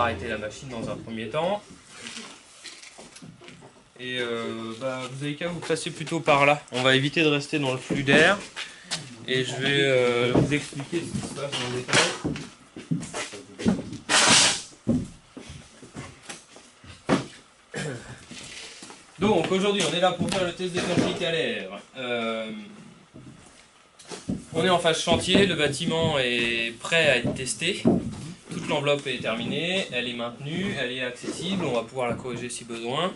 arrêter la machine dans un premier temps. Et vous avez qu'à vous passer plutôt par là. On va éviter de rester dans le flux d'air. Et je vais vous expliquer ce qui se passe en détail. Donc aujourd'hui on est là pour faire le test d'étanchéité à l'air. On est en phase chantier, le bâtiment est prêt à être testé. Toute l'enveloppe est terminée, elle est maintenue, elle est accessible, on va pouvoir la corriger si besoin.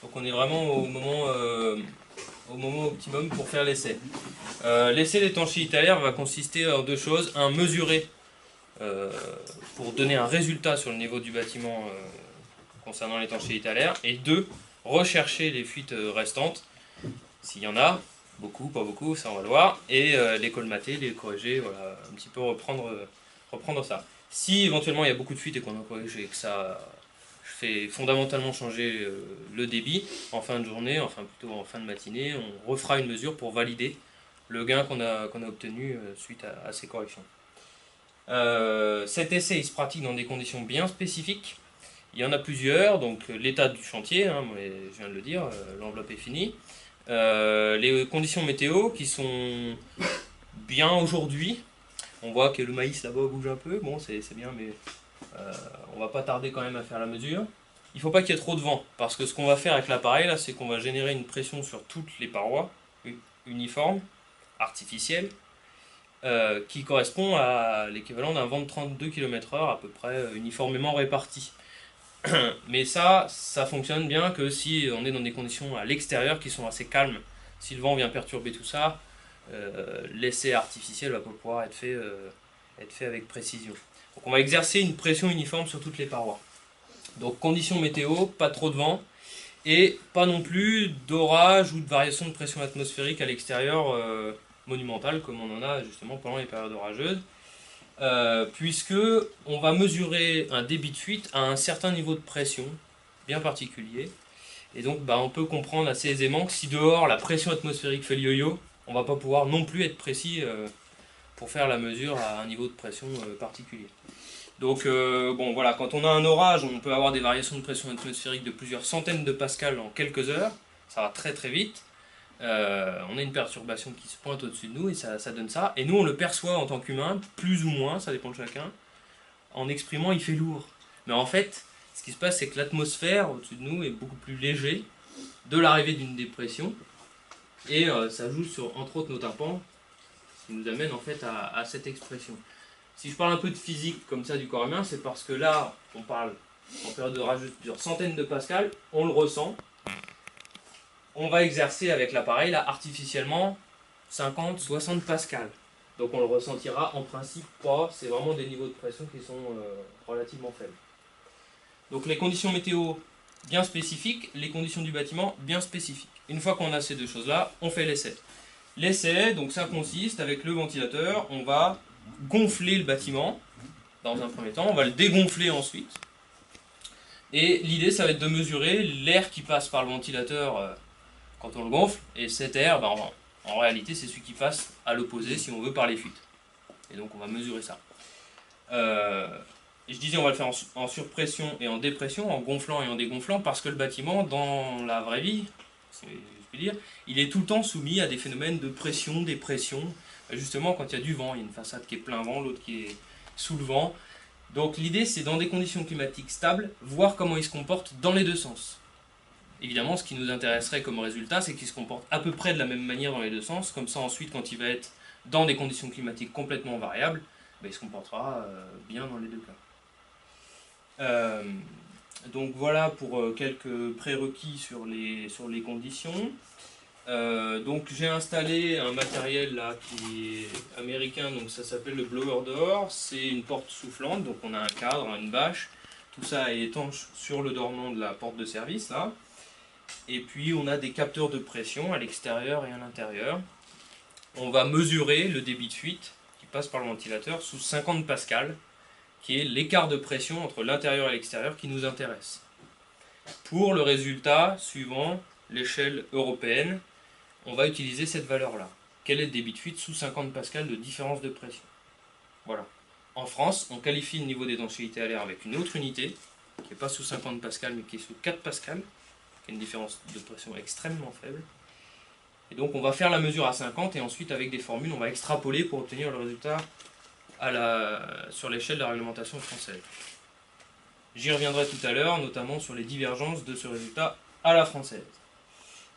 Donc on est vraiment au moment optimum pour faire l'essai. L'essai d'étanchéité à l'air va consister en deux choses. Un, mesurer pour donner un résultat sur le niveau du bâtiment concernant l'étanchéité à l'air. Et deux, rechercher les fuites restantes, s'il y en a, beaucoup, pas beaucoup, ça on va le voir, et les colmater, les corriger, voilà, un petit peu reprendre ça. Si éventuellement il y a beaucoup de fuites et qu'on a corrigé et que ça fait fondamentalement changer le débit, en fin de journée, enfin plutôt en fin de matinée, on refera une mesure pour valider le gain qu'on a obtenu suite à ces corrections. Cet essai il se pratique dans des conditions bien spécifiques. Il y en a plusieurs, donc l'état du chantier, hein, je viens de le dire, l'enveloppe est finie. Les conditions météo qui sont bien aujourd'hui. On voit que le maïs là-bas bouge un peu, bon c'est bien, mais on va pas tarder quand même à faire la mesure. Il ne faut pas qu'il y ait trop de vent, parce que ce qu'on va faire avec l'appareil là, c'est qu'on va générer une pression sur toutes les parois uniformes, artificielles, qui correspond à l'équivalent d'un vent de 32 km/h à peu près uniformément réparti. Mais ça fonctionne bien que si on est dans des conditions à l'extérieur qui sont assez calmes. Si le vent vient perturber tout ça, l'essai artificiel va pas pouvoir être fait avec précision. Donc on va exercer une pression uniforme sur toutes les parois. Donc conditions météo, pas trop de vent, et pas non plus d'orage ou de variation de pression atmosphérique à l'extérieur monumentale, comme on en a justement pendant les périodes orageuses. Puisque on va mesurer un débit de fuite à un certain niveau de pression bien particulier, et donc on peut comprendre assez aisément que si dehors la pression atmosphérique fait le yo-yo, on va pas pouvoir non plus être précis pour faire la mesure à un niveau de pression particulier. Donc bon voilà, quand on a un orage, on peut avoir des variations de pression atmosphérique de plusieurs centaines de pascals en quelques heures, ça va très très vite. On a une perturbation qui se pointe au-dessus de nous et ça donne ça. Et nous on le perçoit en tant qu'humain, plus ou moins, ça dépend de chacun, en exprimant il fait lourd. Mais en fait, ce qui se passe c'est que l'atmosphère au-dessus de nous est beaucoup plus léger de l'arrivée d'une dépression. Et ça joue sur entre autres nos tympans, ce qui nous amène en fait à cette expression. Si je parle un peu de physique comme ça du corps humain, c'est parce que là on parle en période de rageuse plusieurs centaines de pascals, on le ressent. On va exercer avec l'appareil là artificiellement 50-60 pascals. Donc on le ressentira en principe pas, c'est vraiment des niveaux de pression qui sont relativement faibles. Donc les conditions météo bien spécifiques, les conditions du bâtiment bien spécifiques. Une fois qu'on a ces deux choses là, on fait l'essai. L'essai, donc ça consiste avec le ventilateur, on va gonfler le bâtiment dans un premier temps, on va le dégonfler ensuite. Et l'idée ça va être de mesurer l'air qui passe par le ventilateur quand on le gonfle, et cet air, en réalité, c'est celui qui passe à l'opposé, si on veut, par les fuites. Et donc, on va mesurer ça. Et je disais, on va le faire en surpression et en dépression, en gonflant et en dégonflant, parce que le bâtiment, dans la vraie vie, si je puis dire, il est tout le temps soumis à des phénomènes de pression, dépression. Justement, quand il y a du vent, il y a une façade qui est plein vent, l'autre qui est sous le vent. Donc, l'idée, c'est dans des conditions climatiques stables, voir comment il se comporte dans les deux sens. Évidemment, ce qui nous intéresserait comme résultat, c'est qu'il se comporte à peu près de la même manière dans les deux sens. Comme ça, ensuite, quand il va être dans des conditions climatiques complètement variables, il se comportera bien dans les deux cas. Donc voilà pour quelques prérequis sur les conditions. Donc j'ai installé un matériel là qui est américain, donc ça s'appelle le blower door. C'est une porte soufflante, donc on a un cadre, une bâche. Tout ça est étanche sur le dormant de la porte de service là. Et puis on a des capteurs de pression à l'extérieur et à l'intérieur. On va mesurer le débit de fuite qui passe par le ventilateur sous 50 pascals, qui est l'écart de pression entre l'intérieur et l'extérieur qui nous intéresse. Pour le résultat suivant l'échelle européenne, on va utiliser cette valeur-là. Quel est le débit de fuite sous 50 pascals de différence de pression? Voilà. En France, on qualifie le niveau d'étanchéité à l'air avec une autre unité, qui n'est pas sous 50 pascal, mais qui est sous 4 pascal, qui a une différence de pression extrêmement faible. Et donc on va faire la mesure à 50 et ensuite avec des formules on va extrapoler pour obtenir le résultat sur l'échelle de la réglementation française. J'y reviendrai tout à l'heure, notamment sur les divergences de ce résultat à la française.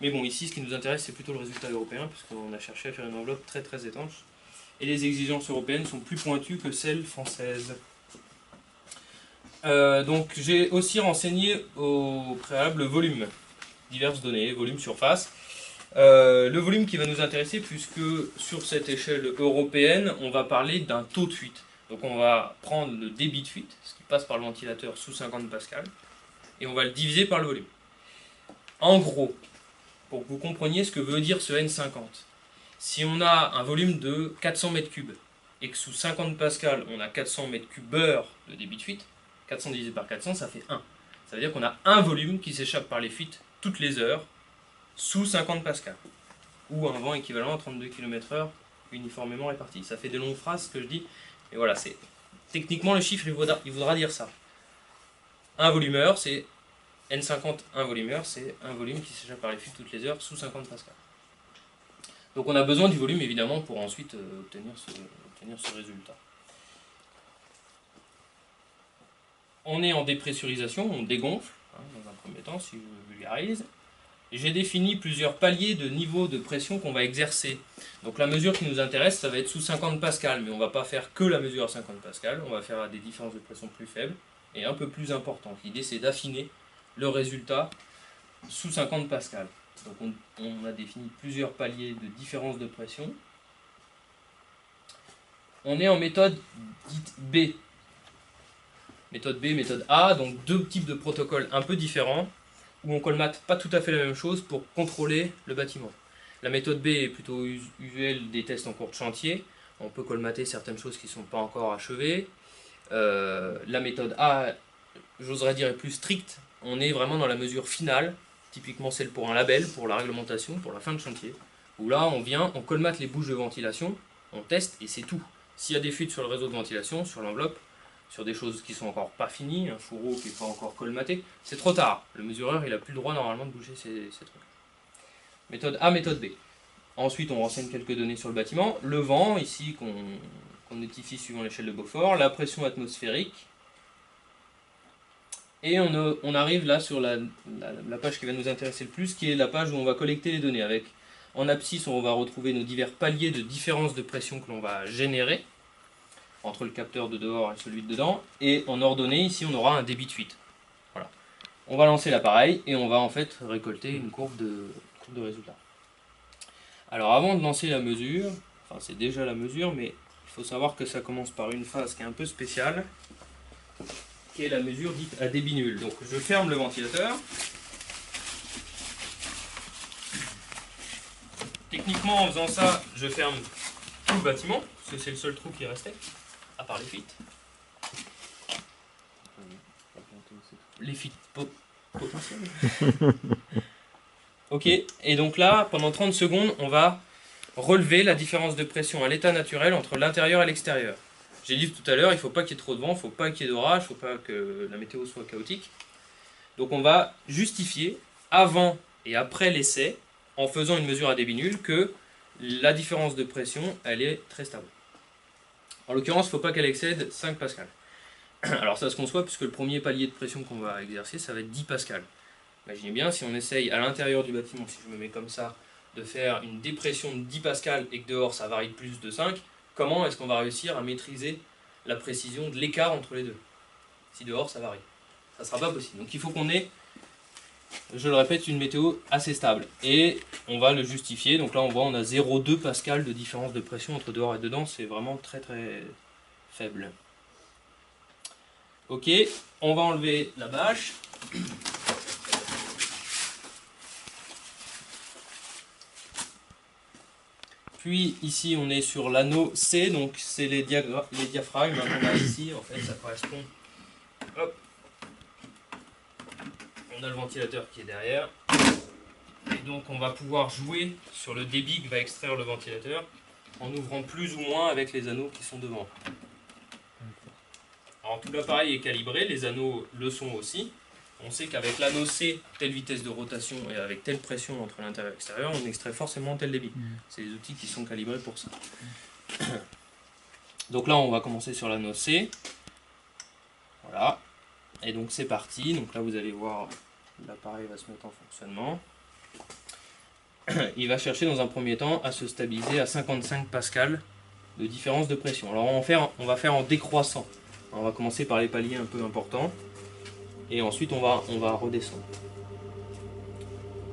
Mais bon, ici ce qui nous intéresse c'est plutôt le résultat européen, puisqu'on a cherché à faire une enveloppe très très étanche. Et les exigences européennes sont plus pointues que celles françaises. Donc j'ai aussi renseigné au préalable le volume, diverses données, volume, surface. Le volume qui va nous intéresser, puisque sur cette échelle européenne, on va parler d'un taux de fuite. Donc on va prendre le débit de fuite, ce qui passe par le ventilateur sous 50 pascal, et on va le diviser par le volume. En gros, pour que vous compreniez ce que veut dire ce N50, si on a un volume de 400 m3, et que sous 50 pascal, on a 400 m3 de débit de fuite, 400 divisé par 400, ça fait 1. Ça veut dire qu'on a un volume qui s'échappe par les fuites toutes les heures, sous 50 pascal, ou un vent équivalent à 32 km/h uniformément réparti. Ça fait de longues phrases ce que je dis, mais voilà, c'est techniquement le chiffre il voudra dire ça. Un volumeur, c'est N50, un volumeur, c'est un volume qui s'échappe par les fuites toutes les heures sous 50 pascal. Donc on a besoin du volume évidemment pour ensuite obtenir ce résultat. On est en dépressurisation, on dégonfle, dans un premier temps si je vulgarise. J'ai défini plusieurs paliers de niveau de pression qu'on va exercer. Donc la mesure qui nous intéresse, ça va être sous 50 pascal, mais on ne va pas faire que la mesure à 50 pascal, on va faire à des différences de pression plus faibles et un peu plus importantes. L'idée c'est d'affiner le résultat sous 50 pascal. Donc on a défini plusieurs paliers de différence de pression. On est en méthode dite B. Méthode B, méthode A, donc deux types de protocoles un peu différents, où on colmate pas tout à fait la même chose pour contrôler le bâtiment. La méthode B est plutôt usuelle des tests en cours de chantier. On peut colmater certaines choses qui ne sont pas encore achevées. La méthode A, j'oserais dire, est plus stricte. On est vraiment dans la mesure finale, typiquement celle pour un label, pour la réglementation, pour la fin de chantier, où là on vient, on colmate les bouches de ventilation, on teste et c'est tout. S'il y a des fuites sur le réseau de ventilation, sur l'enveloppe, sur des choses qui sont encore pas finies, un fourreau qui n'est pas encore colmaté, c'est trop tard. Le mesureur il n'a plus le droit normalement de bouger ces trucs. Méthode A, méthode B. Ensuite on renseigne quelques données sur le bâtiment, le vent ici qu'on notifie suivant l'échelle de Beaufort, la pression atmosphérique, et on arrive là sur la page qui va nous intéresser le plus, qui est la page où on va collecter les données. Avec, en abscisse on va retrouver nos divers paliers de différence de pression que l'on va générer entre le capteur de dehors et celui de dedans, et en ordonnée, ici on aura un débit de fuite. Voilà. On va lancer l'appareil et on va en fait récolter une courbe de résultat. Alors avant de lancer la mesure, enfin c'est déjà la mesure, mais il faut savoir que ça commence par une phase qui est un peu spéciale, qui est la mesure dite à débit nul. Donc je ferme le ventilateur. Techniquement en faisant ça, je ferme tout le bâtiment, parce que c'est le seul trou qui restait. À part les fuites. Les fuites potentielles. Ok, et donc là, pendant 30 secondes, on va relever la différence de pression à l'état naturel entre l'intérieur et l'extérieur. J'ai dit tout à l'heure, il ne faut pas qu'il y ait trop de vent, il ne faut pas qu'il y ait d'orage, il ne faut pas que la météo soit chaotique. Donc on va justifier, avant et après l'essai, en faisant une mesure à débit nul, que la différence de pression, elle est très stable. En l'occurrence, il ne faut pas qu'elle excède 5 pascal. Alors ça se conçoit puisque le premier palier de pression qu'on va exercer, ça va être 10 pascal. Imaginez bien, si on essaye à l'intérieur du bâtiment, si je me mets comme ça, de faire une dépression de 10 pascal et que dehors ça varie de plus de 5, comment est-ce qu'on va réussir à maîtriser la précision de l'écart entre les deux? Si dehors ça varie. Ça ne sera pas possible. Donc il faut qu'on ait, je le répète, une météo assez stable. Et on va le justifier. Donc là on voit on a 0,2 pascal de différence de pression entre dehors et dedans. C'est vraiment très très faible. Ok, on va enlever la bâche. Puis ici on est sur l'anneau C, donc c'est les diaphragmes qu'on a ici. En fait ça correspond. Hop. On a le ventilateur qui est derrière. Et donc on va pouvoir jouer sur le débit que va extraire le ventilateur en ouvrant plus ou moins avec les anneaux qui sont devant. Alors tout l'appareil est calibré, les anneaux le sont aussi. On sait qu'avec l'anneau C, telle vitesse de rotation et avec telle pression entre l'intérieur et l'extérieur, on extrait forcément tel débit. C'est les outils qui sont calibrés pour ça. Donc là, on va commencer sur l'anneau C. Voilà. Et donc c'est parti. Donc là, vous allez voir, l'appareil va se mettre en fonctionnement. Il va chercher dans un premier temps à se stabiliser à 55 pascal de différence de pression. Alors on va faire en décroissant. On va commencer par les paliers un peu importants. Et ensuite on va redescendre.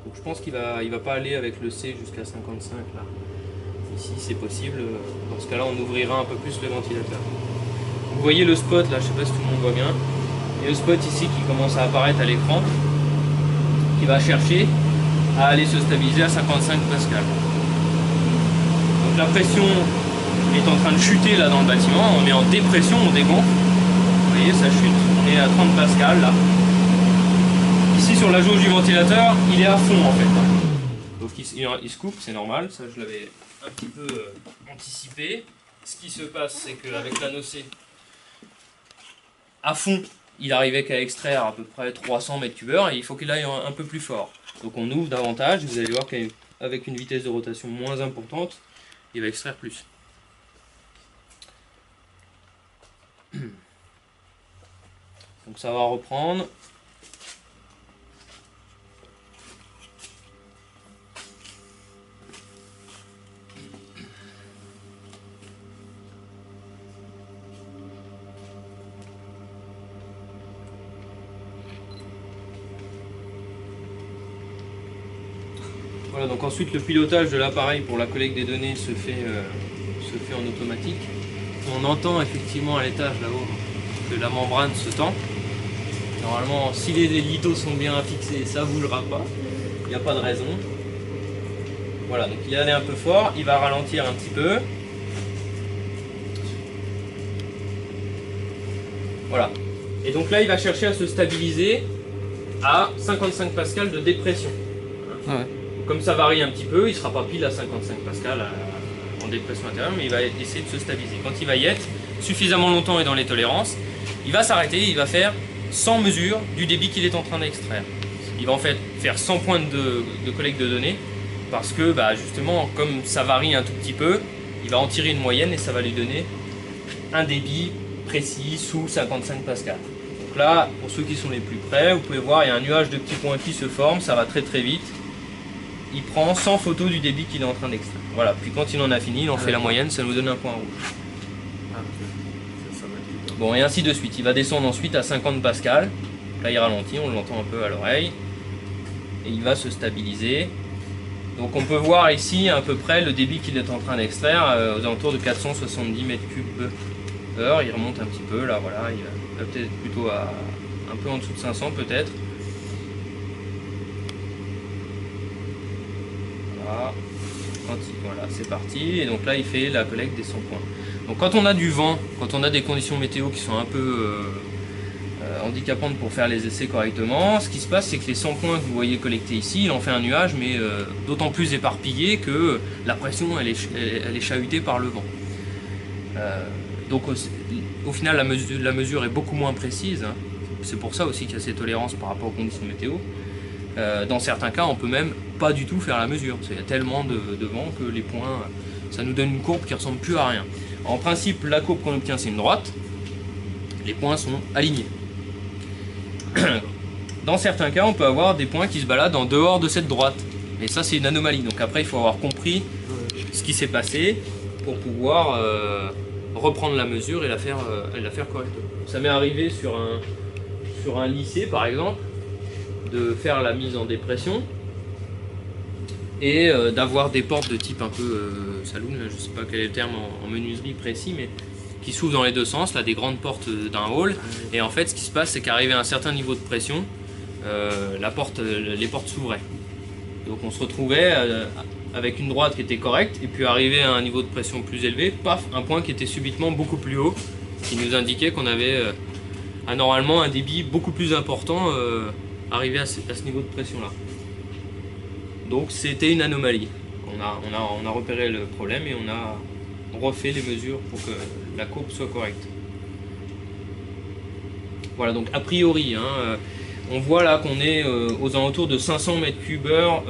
Donc je pense qu'il va pas aller avec le C jusqu'à 55 là. Ici c'est possible. Dans ce cas là on ouvrira un peu plus le ventilateur. Vous voyez le spot là, je sais pas si tout le monde voit bien. Il y a le spot ici qui commence à apparaître à l'écran, qui va chercher à aller se stabiliser à 55 pascal. Donc la pression est en train de chuter là dans le bâtiment, on est en dépression, on dégonfle. Vous voyez, ça chute, on est à 30 pascal là. Ici sur la jauge du ventilateur, il est à fond en fait. Donc il se coupe, c'est normal, ça je l'avais un petit peu anticipé. Ce qui se passe, c'est qu'avec l'anneau C, à fond, il arrivait qu'à extraire à peu près 300 m3 et il faut qu'il aille un peu plus fort. Donc on ouvre davantage, vous allez voir qu'avec une vitesse de rotation moins importante, il va extraire plus. Donc ça va reprendre. Voilà, donc ensuite le pilotage de l'appareil pour la collecte des données se fait en automatique. On entend effectivement à l'étage là-haut que la membrane se tend. Normalement, si les lithos sont bien fixés, ça ne bougera pas. Il n'y a pas de raison. Voilà, donc il est allé un peu fort, il va ralentir un petit peu. Voilà. Et donc là, il va chercher à se stabiliser à 55 pascal de dépression. Ah ouais. Comme ça varie un petit peu, il ne sera pas pile à 55 pascal en dépression intérieure, mais il va essayer de se stabiliser. Quand il va y être suffisamment longtemps et dans les tolérances, il va s'arrêter, il va faire 100 mesures du débit qu'il est en train d'extraire. Il va en fait faire 100 points de collecte de données, parce que justement, comme ça varie un tout petit peu, il va en tirer une moyenne et ça va lui donner un débit précis sous 55 pascal. Donc là, pour ceux qui sont les plus près, vous pouvez voir, il y a un nuage de petits points qui se forme, ça va très très vite. Il prend 100 photos du débit qu'il est en train d'extraire. Voilà, puis quand il en a fini, il en fait la moyenne, ça nous donne un point rouge. Bon, et ainsi de suite. Il va descendre ensuite à 50 pascal. Là, il ralentit, on l'entend un peu à l'oreille. Et il va se stabiliser. Donc on peut voir ici à peu près le débit qu'il est en train d'extraire, aux alentours de 470 m3 heure. Il remonte un petit peu, là, voilà. Il va peut-être plutôt à un peu en dessous de 500 peut-être. Voilà, c'est parti, et donc là il fait la collecte des 100 points. Donc quand on a du vent, quand on a des conditions météo qui sont un peu handicapantes pour faire les essais correctement, ce qui se passe c'est que les 100 points que vous voyez collectés ici, il en fait un nuage, mais d'autant plus éparpillé que la pression elle est chahutée par le vent. Donc au final la mesure est beaucoup moins précise, hein. C'est pour ça aussi qu'il y a ces tolérances par rapport aux conditions météo. Dans certains cas, on peut même pas du tout faire la mesure. Il y a tellement de vent que les points, ça nous donne une courbe qui ressemble plus à rien. En principe, la courbe qu'on obtient, c'est une droite. Les points sont alignés. Dans certains cas, on peut avoir des points qui se baladent en dehors de cette droite. Et ça, c'est une anomalie. Donc après, il faut avoir compris ce qui s'est passé pour pouvoir reprendre la mesure et la faire correctement. Ça m'est arrivé sur un lycée, par exemple, de faire la mise en dépression et d'avoir des portes de type un peu saloon, je ne sais pas quel est le terme en menuiserie précis, mais qui s'ouvrent dans les deux sens, là, des grandes portes d'un hall. Et en fait, ce qui se passe, c'est qu'arrivé à un certain niveau de pression, les portes s'ouvraient. Donc on se retrouvait avec une droite qui était correcte, et puis arrivé à un niveau de pression plus élevé, paf, un point qui était subitement beaucoup plus haut, qui nous indiquait qu'on avait normalement un débit beaucoup plus important arrivé à ce niveau de pression là. Donc c'était une anomalie. On a repéré le problème et on a refait les mesures pour que la courbe soit correcte. Voilà, donc a priori, hein, on voit là qu'on est aux alentours de 500 m3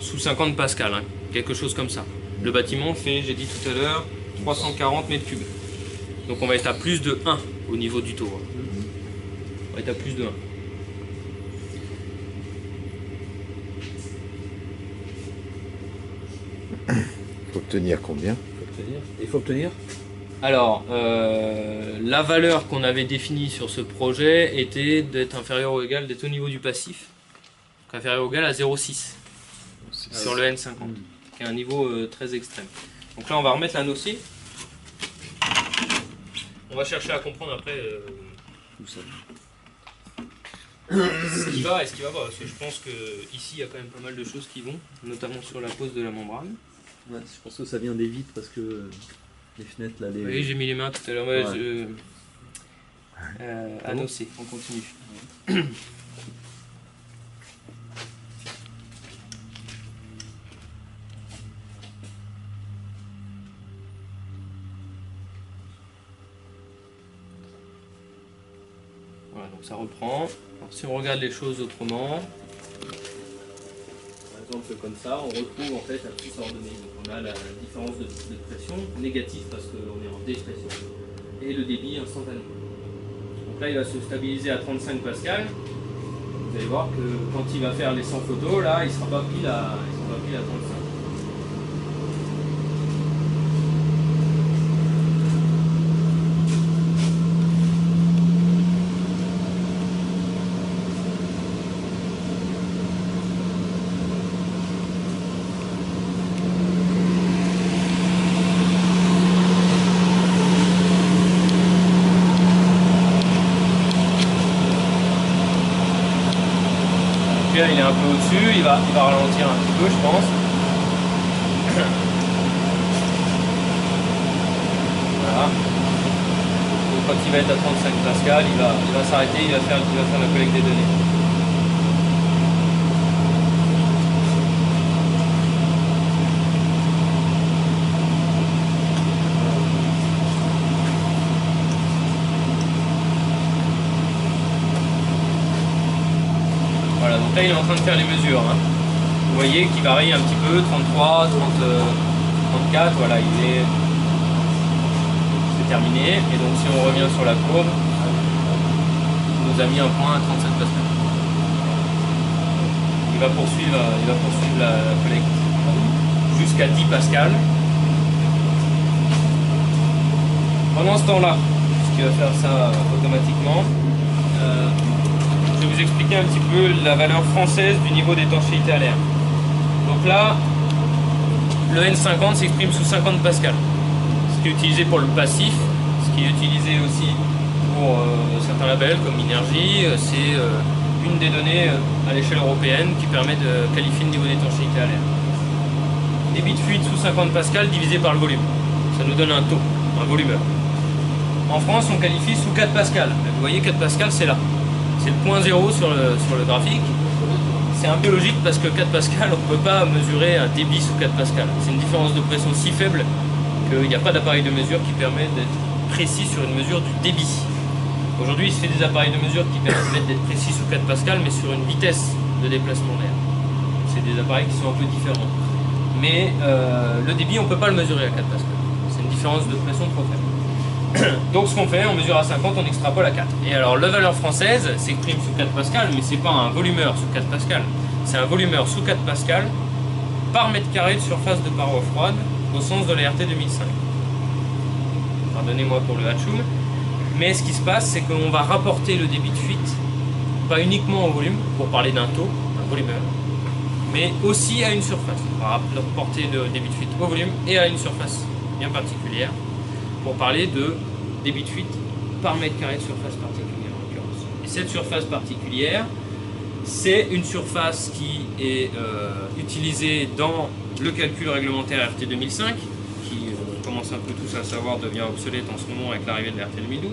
sous 50 pascal, hein, quelque chose comme ça. Le bâtiment fait, j'ai dit tout à l'heure, 340 m3. Donc on va être à plus de 1 au niveau du taux. Hein. On va être à plus de 1. Il faut obtenir combien? Il faut obtenir. Alors, la valeur qu'on avait définie sur ce projet était d'être inférieur ou égal, d'être au niveau du passif, donc inférieur ou égal à 0,6 sur le N50, qui est un niveau très extrême. Donc là, on va remettre la noci. On va chercher à comprendre après ce qui va et ce qui va pas, parce que je pense que ici il y a quand même pas mal de choses qui vont, notamment sur la pose de la membrane. Ouais, je pense que ça vient des vitres parce que les fenêtres là. Les... Oui, j'ai mis les mains tout à l'heure. Ouais, annoncé, on continue. Voilà, donc ça reprend. Alors, si on regarde les choses autrement, par exemple comme ça, on retrouve en fait la prise ordonnée. Donc on a la différence de pression négative parce qu'on est en dépression et le débit instantané. Donc là il va se stabiliser à 35 pascal. Vous allez voir que quand il va faire les 100 photos, là il ne sera pas pile à 35. Il est un peu au-dessus, il va ralentir un petit peu, je pense. Voilà. Donc, quand il va être à 35 pascal, il va s'arrêter, il va faire la collecte des données. Voilà, donc là il est en train de faire les mesures. Hein. Vous voyez qu'il varie un petit peu, 33, 34, voilà, c'est terminé. Et donc si on revient sur la courbe, il nous a mis un point à 37 pascal. Il va poursuivre la collecte jusqu'à 10 pascal. Pendant ce temps-là, puisqu'il va faire ça automatiquement, je vais vous expliquer un petit peu la valeur française du niveau d'étanchéité à l'air. Donc là, le N50 s'exprime sous 50 pascal, ce qui est utilisé pour le passif, ce qui est utilisé aussi pour certains labels comme Énergie. C'est une des données à l'échelle européenne qui permet de qualifier le niveau d'étanchéité à l'air. Débit de fuite sous 50 pascal divisé par le volume, ça nous donne un taux, un volumeur. En France, on qualifie sous 4 pascal. Vous voyez, 4 pascal, c'est là. C'est le point 0 sur le graphique. C'est un peu logique parce que 4 pascal, on ne peut pas mesurer un débit sous 4 pascal. C'est une différence de pression si faible qu'il n'y a pas d'appareil de mesure qui permet d'être précis sur une mesure du débit. Aujourd'hui, il se fait des appareils de mesure qui permettent d'être précis sous 4 pascal, mais sur une vitesse de déplacement d'air. C'est des appareils qui sont un peu différents. Mais le débit, on ne peut pas le mesurer à 4 pascal. C'est une différence de pression trop faible. Donc ce qu'on fait, on mesure à 50, on extrapole à 4. Et alors la valeur française s'exprime sous 4 pascal, mais c'est pas un volumeur sous 4 pascal. C'est un volumeur sous 4 pascal par mètre carré de surface de paroi froide au sens de la RT 2005. Pardonnez-moi pour le hatchoum. Mais ce qui se passe, c'est qu'on va rapporter le débit de fuite, pas uniquement au volume, pour parler d'un taux, un volumeur, mais aussi à une surface. On va rapporter le débit de fuite au volume et à une surface bien particulière, pour parler de débit de fuite par mètre carré de surface particulière en l'occurrence. Et cette surface particulière, c'est une surface qui est utilisée dans le calcul réglementaire RT 2005, qui on commence un peu tous à savoir devient obsolète en ce moment avec l'arrivée de la RT 2012.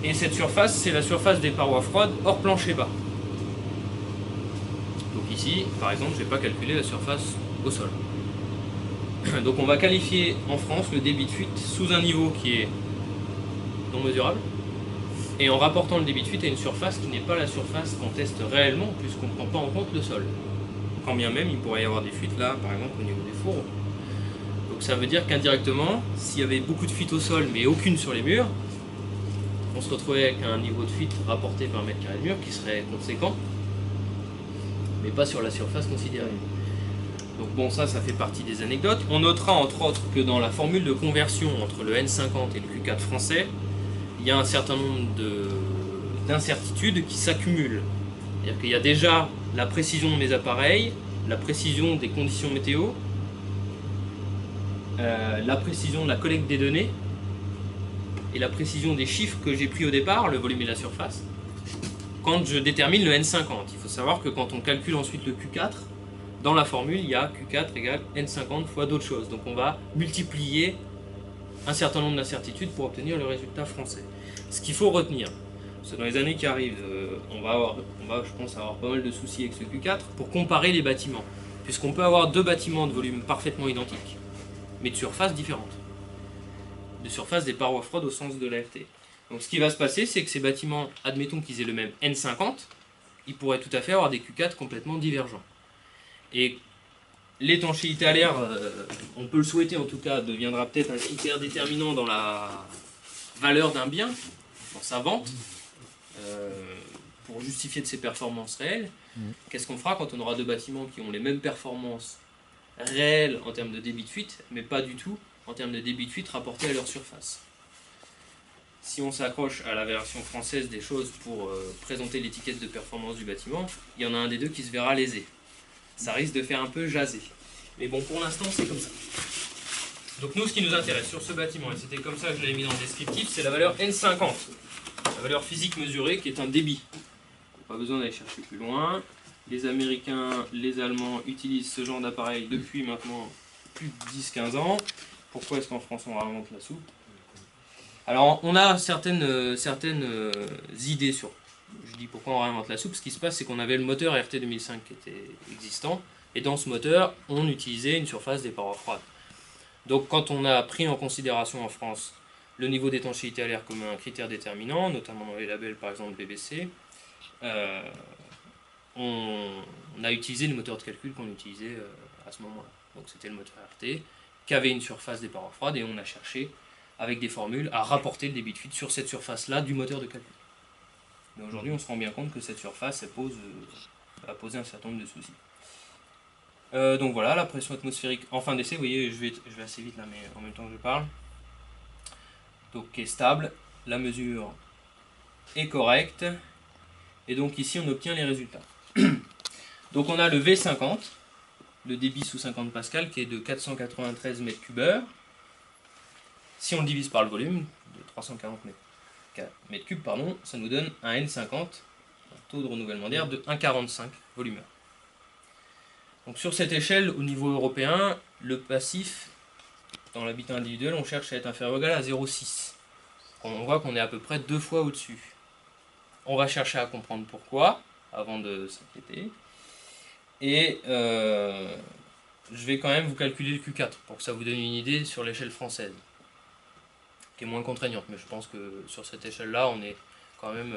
Et cette surface, c'est la surface des parois froides hors plancher bas. Donc ici, par exemple, je n'ai pas calculé la surface au sol. Donc on va qualifier en France le débit de fuite sous un niveau qui est non mesurable, et en rapportant le débit de fuite à une surface qui n'est pas la surface qu'on teste réellement, puisqu'on ne prend pas en compte le sol. Quand bien même, il pourrait y avoir des fuites là, par exemple, au niveau des fourreaux. Donc ça veut dire qu'indirectement, s'il y avait beaucoup de fuites au sol, mais aucune sur les murs, on se retrouvait avec un niveau de fuite rapporté par mètre carré de mur qui serait conséquent, mais pas sur la surface considérée. Donc bon, ça fait partie des anecdotes. On notera entre autres que dans la formule de conversion entre le N50 et le Q4 français, il y a un certain nombre d'incertitudes qui s'accumulent. C'est-à-dire qu'il y a déjà la précision de mes appareils, la précision des conditions météo, la précision de la collecte des données et la précision des chiffres que j'ai pris au départ, le volume et la surface, quand je détermine le N50. Il faut savoir que quand on calcule ensuite le Q4, dans la formule, il y a Q4 égale N50 fois d'autres choses. Donc on va multiplier un certain nombre d'incertitudes pour obtenir le résultat français. Ce qu'il faut retenir, c'est que dans les années qui arrivent, on va, je pense, avoir pas mal de soucis avec ce Q4 pour comparer les bâtiments. Puisqu'on peut avoir deux bâtiments de volume parfaitement identiques, mais de surface différentes. De surface des parois froides au sens de l'AFT. Donc ce qui va se passer, c'est que ces bâtiments, admettons qu'ils aient le même N50, ils pourraient tout à fait avoir des Q4 complètement divergents. Et l'étanchéité à l'air, on peut le souhaiter en tout cas, deviendra peut-être un critère déterminant dans la valeur d'un bien, dans sa vente, pour justifier de ses performances réelles. Qu'est-ce qu'on fera quand on aura deux bâtiments qui ont les mêmes performances réelles en termes de débit de fuite, mais pas du tout en termes de débit de fuite rapporté à leur surface? Si on s'accroche à la version française des choses pour présenter l'étiquette de performance du bâtiment, il y en a un des deux qui se verra lésé. Ça risque de faire un peu jaser. Mais bon, pour l'instant, c'est comme ça. Donc nous, ce qui nous intéresse sur ce bâtiment, et c'était comme ça que je l'avais mis dans le descriptif, c'est la valeur N50. La valeur physique mesurée, qui est un débit. Pas besoin d'aller chercher plus loin. Les Américains, les Allemands utilisent ce genre d'appareil depuis maintenant plus de 10-15 ans. Pourquoi est-ce qu'en France, on remonte la soupe? Alors, on a certaines idées sur... Je dis pourquoi on réinvente la soupe. Ce qui se passe, c'est qu'on avait le moteur RT 2005 qui était existant. Et dans ce moteur, on utilisait une surface des parois froides. Donc quand on a pris en considération en France le niveau d'étanchéité à l'air comme un critère déterminant, notamment dans les labels par exemple BBC, on a utilisé le moteur de calcul qu'on utilisait à ce moment-là. Donc c'était le moteur RT qui avait une surface des parois froides et on a cherché avec des formules à rapporter le débit de fuite sur cette surface-là du moteur de calcul. Mais aujourd'hui, on se rend bien compte que cette surface va poser un certain nombre de soucis. Donc voilà, la pression atmosphérique en fin d'essai, vous voyez, je vais assez vite là, mais en même temps que je parle. Donc qui est stable, la mesure est correcte, et donc ici on obtient les résultats. Donc on a le V50, le débit sous 50 pascal, qui est de 493 m3. Si on le divise par le volume, de 340 m3, pardon, ça nous donne un N50, un taux de renouvellement d'air de 1,45 volumeur. Donc sur cette échelle, au niveau européen, le passif, dans l'habitat individuel, on cherche à être inférieur ou égal à 0,6. On voit qu'on est à peu près 2 fois au-dessus. On va chercher à comprendre pourquoi, avant de s'inquiéter. Et je vais quand même vous calculer le Q4, pour que ça vous donne une idée sur l'échelle française, qui est moins contraignante, mais je pense que sur cette échelle-là, on est quand même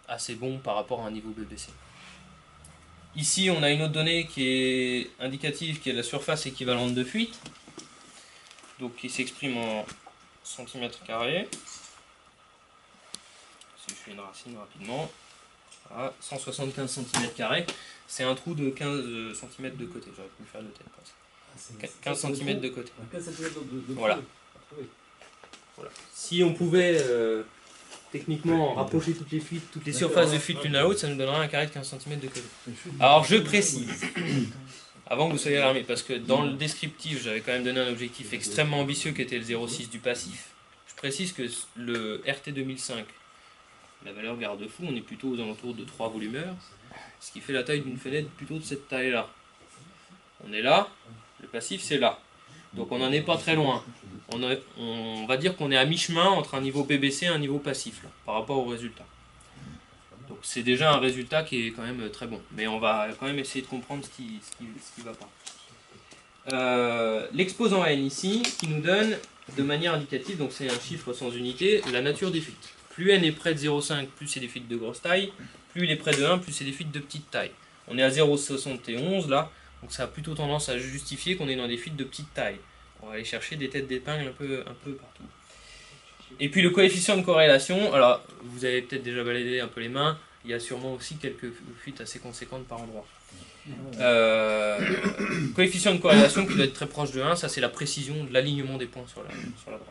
assez bon par rapport à un niveau BBC. Ici, on a une autre donnée qui est indicative, qui est la surface équivalente de fuite, donc qui s'exprime en centimètres carrés. Si je fais une racine rapidement, voilà, 175 cm², c'est un trou de 15 cm de côté, j'aurais pu le faire de tête. 15 cm de côté. 15 cm de voilà. Voilà. Si on pouvait techniquement rapprocher toutes les fuites, toutes les surfaces de fuite l'une à l'autre, ça nous donnerait un carré de 15 cm de côté. Alors je précise, avant que vous soyez alarmés, parce que dans le descriptif, j'avais quand même donné un objectif extrêmement ambitieux qui était le 0,6 du passif. Je précise que le RT 2005, la valeur garde-fou, on est plutôt aux alentours de 3 volumeurs, ce qui fait la taille d'une fenêtre plutôt de cette taille-là. On est là, le passif c'est là. Donc on n'en est pas très loin. On va dire qu'on est à mi-chemin entre un niveau BBC et un niveau passif, là, par rapport au résultat. Donc c'est déjà un résultat qui est quand même très bon. Mais on va quand même essayer de comprendre ce qui va pas. L'exposant N ici, qui nous donne de manière indicative, donc c'est un chiffre sans unité, la nature des fuites. Plus n est près de 0,5, plus c'est des fuites de grosse taille, plus il est près de 1, plus c'est des fuites de petite taille. On est à 0,71 là, donc ça a plutôt tendance à justifier qu'on est dans des fuites de petite taille. On va aller chercher des têtes d'épingle un peu partout. Et puis le coefficient de corrélation, alors vous avez peut-être déjà baladé un peu les mains, il y a sûrement aussi quelques fuites assez conséquentes par endroit. Coefficient de corrélation qui doit être très proche de 1, ça c'est la précision de l'alignement des points sur la droite.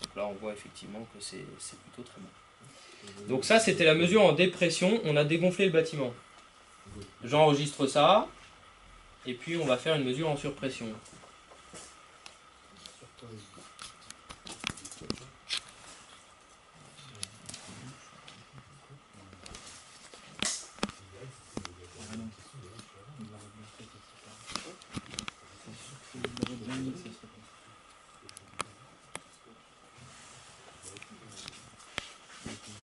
Donc là on voit effectivement que c'est plutôt très bon. Donc ça c'était la mesure en dépression, on a dégonflé le bâtiment. J'enregistre ça, et puis on va faire une mesure en surpression.